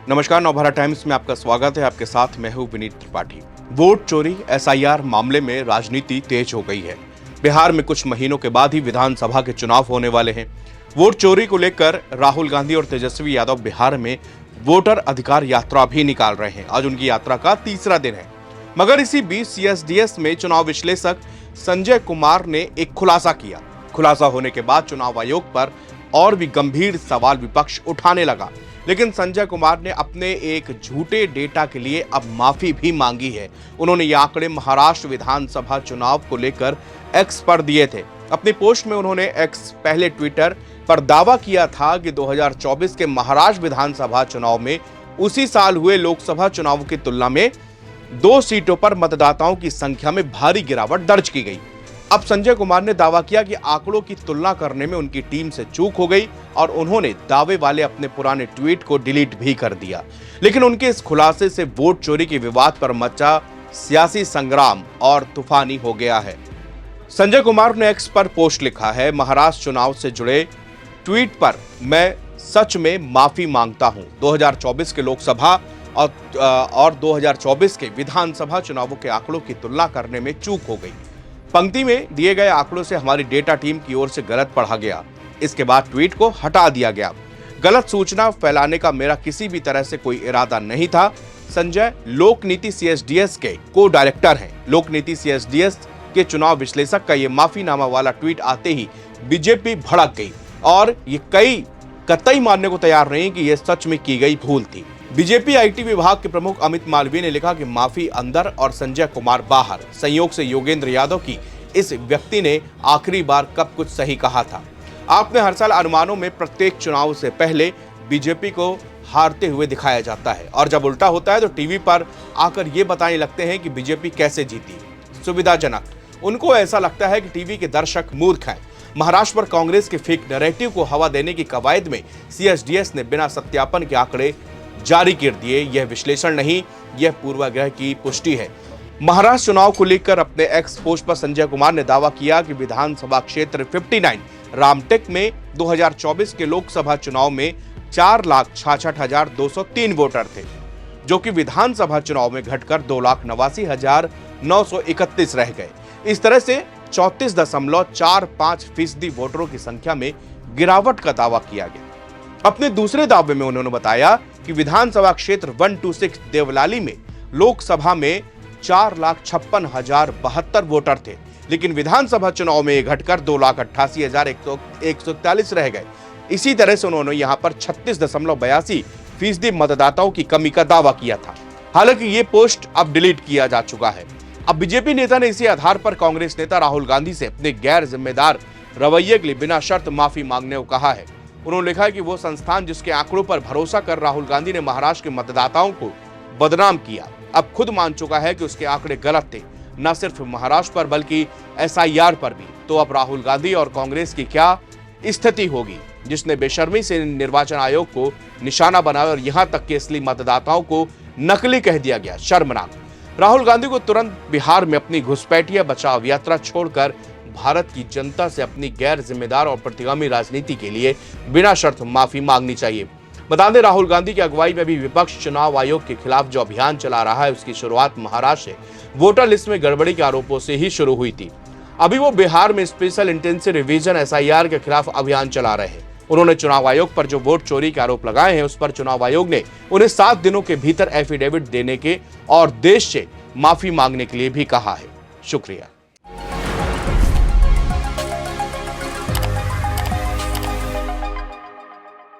नमस्कार, नवभारत टाइम्स में आपका स्वागत है। आपके साथ मैं हूं विनीत त्रिपाठी। वोट चोरी एसआईआर मामले में राजनीति तेज हो गई है। बिहार में कुछ महीनों के बाद ही विधानसभा के चुनाव होने वाले हैं। वोट चोरी को लेकर राहुल गांधी और तेजस्वी यादव बिहार में वोटर अधिकार यात्रा भी निकाल रहे हैं। आज उनकी यात्रा का तीसरा दिन है। मगर इसी बीच सीएसडीएस में चुनाव विश्लेषक संजय कुमार ने एक खुलासा किया। खुलासा होने के बाद चुनाव आयोग पर और भी गंभीर सवाल विपक्ष उठाने लगा। लेकिन संजय कुमार ने अपने एक झूठे डेटा के लिए अब माफी भी मांगी है। उन्होंने ये आंकड़े महाराष्ट्र विधानसभा चुनाव को लेकर एक्स पर दिए थे। अपनी पोस्ट में उन्होंने एक्स पहले ट्विटर पर दावा किया था कि 2024 के महाराष्ट्र विधानसभा चुनाव में उसी साल हुए लोकसभा चुनाव की तुलना में 2 सीटों पर मतदाताओं की संख्या में भारी गिरावट दर्ज की गई। अब संजय कुमार ने दावा किया कि आंकड़ों की तुलना करने में उनकी टीम से चूक हो गई और उन्होंने दावे वाले अपने पुराने ट्वीट को डिलीट भी कर दिया। लेकिन उनके इस खुलासे से वोट चोरी के विवाद पर मचा सियासी संग्राम और तूफानी हो गया है। संजय कुमार ने एक्स पर पोस्ट लिखा है, महाराष्ट्र चुनाव से जुड़े ट्वीट पर मैं सच में माफी मांगता हूं। 2024 के लोकसभा और 2024 के विधानसभा चुनावों के आंकड़ों की तुलना करने में चूक हो गई। पंक्ति में दिए गए आंकड़ों से हमारी डेटा टीम की ओर से गलत पढ़ा गया। इसके बाद ट्वीट को हटा दिया गया। गलत सूचना फैलाने का मेरा किसी भी तरह से कोई इरादा नहीं था। संजय लोक नीति सीएसडीएस के को डायरेक्टर हैं। लोक नीति सीएसडीएस के चुनाव विश्लेषक का ये माफीनामा वाला ट्वीट आते ही बीजेपी भड़क गई और ये कतई मानने को तैयार नहीं कि यह सच में की गई भूल थी। बीजेपी आईटी विभाग के प्रमुख अमित मालवीय ने लिखा कि माफी अंदर और संजय कुमार बाहर। संयोग से योगेंद्र यादव की इस व्यक्ति ने आखिरी बार कब कुछ सही कहा था। आपने हर साल अनुमानों में प्रत्येक चुनाव से पहले बीजेपी को हारते हुए दिखाया जाता है और जब उल्टा होता है तो टीवी पर आकर ये बताने लगते हैं कि बीजेपी कैसे जीती। सुविधाजनक। उनको ऐसा लगता है कि टीवी के दर्शक मूर्ख हैं। महाराष्ट्र पर कांग्रेस के फेक नैरेटिव को हवा देने की कवायद में सीएसडीएस ने बिना सत्यापन के आंकड़े जारी कर दिए। यह विश्लेषण नहीं, यह पूर्वाग्रह की पुष्टि है। महाराष्ट्र चुनाव को लेकर अपने एक्स पोस्ट पर संजय कुमार ने दावा किया कि विधानसभा क्षेत्र 59 रामटेक में 2024 के लोकसभा चुनाव में 4,66,203 वोटर थे, जो कि विधानसभा चुनाव में घटकर 2,89,931 रह गए। इस तरह से 34.45% वोटरों की संख्या में गिरावट का दावा किया गया। अपने दूसरे दावे में उन्होंने बताया कि विधानसभा क्षेत्र 126 देवलाली में लोकसभा में 4,56,072 वोटर थे, लेकिन विधानसभा चुनाव में ये घटकर 2,88,141 रह गए। इसी तरह से उन्होंने यहां पर 36.82% मतदाताओं की कमी का दावा किया था। हालांकि ये पोस्ट अब डिलीट किया जा चुका है। अब बीजेपी नेता ने इसी आधार पर कांग्रेस नेता राहुल गांधी से अपने गैर जिम्मेदार रवैये के लिए बिना शर्त माफी मांगने को कहा है। उन्होंने लिखा है कि वो संस्थान जिसके आंकड़ों पर भरोसा कर राहुल गांधी ने महाराष्ट्र के मतदाताओं को बदनाम किया, अब खुद मान चुका है कि उसके आंकड़े गलत थे, न सिर्फ महाराष्ट्र पर बल्कि एसआईआर पर भी। तो अब राहुल गांधी और कांग्रेस की क्या स्थिति होगी, जिसने बेशर्मी से निर्वाचन आयोग को निशाना बनाया और यहां तक कि असली मतदाताओं को नकली कह दिया गया। शर्मनाक। राहुल गांधी को तुरंत बिहार में अपनी घुसपैठिया बचाव यात्रा छोड़कर भारत की जनता से अपनी गैर जिम्मेदार और प्रतिगामी राजनीति के लिए बिना शर्त माफी मांगनी चाहिए। बता दें, राहुल गांधी की अगुवाई में भी विपक्ष चुनाव आयोग के खिलाफ जो अभियान चला रहा है, उसकी शुरुआत महाराष्ट्र से वोटर लिस्ट में गड़बड़ी के आरोपों से ही शुरू हुई थी। अभी वो बिहार में स्पेशल इंटेंसिव रिवीजन एसआईआर के खिलाफ अभियान चला रहे हैं। उन्होंने चुनाव आयोग पर जो वोट चोरी के आरोप लगाए हैं, उस पर चुनाव आयोग ने उन्हें 7 दिनों के भीतर एफिडेविट देने के और देश से माफी मांगने के लिए भी कहा है। शुक्रिया।